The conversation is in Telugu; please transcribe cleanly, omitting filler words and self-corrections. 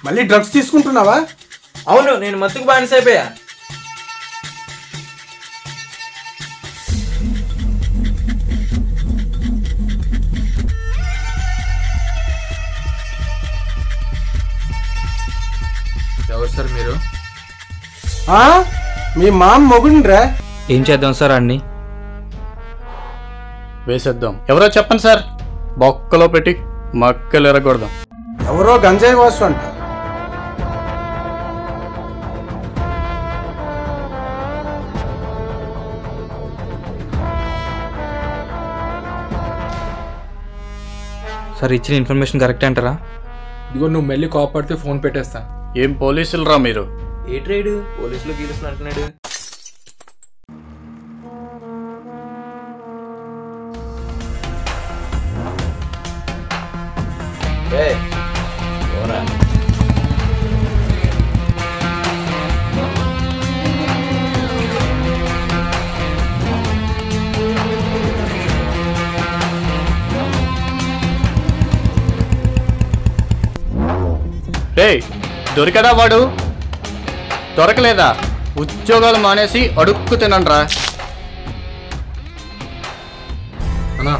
మళ్ళీ డ్రగ్స్ తీసుకుంటున్నావా? అవును, నేను మత్తుకు బానిస అయిపోయా. ఎవరు సార్ మీరు? మీ మామ మొగుండ్రా. ఏం చేద్దాం సార్ అన్ని వేసేద్దాం. ఎవరో చెప్పండి సార్, బొక్కలో పెట్టి మక్కలు ఎరగొడదాం. ఎవరో గంజాయి వాసు అంట. సార్ ఇచ్చిన ఇన్ఫర్మేషన్ కరెక్ట్ అంటారా? ఇదిగో నువ్వు మెల్లి కోపడితే ఫోన్ పెట్టేస్తా. ఏం పోలీసులు రా మీరు? ఏ ట్రేడ్ పోలీసులు గీలుస్తున్నా అంటున్నాడు. దొరికదా వాడు? దొరకలేదా? ఉద్యోగాలు మానేసి అడుక్కు తినండ్రా. అన్నా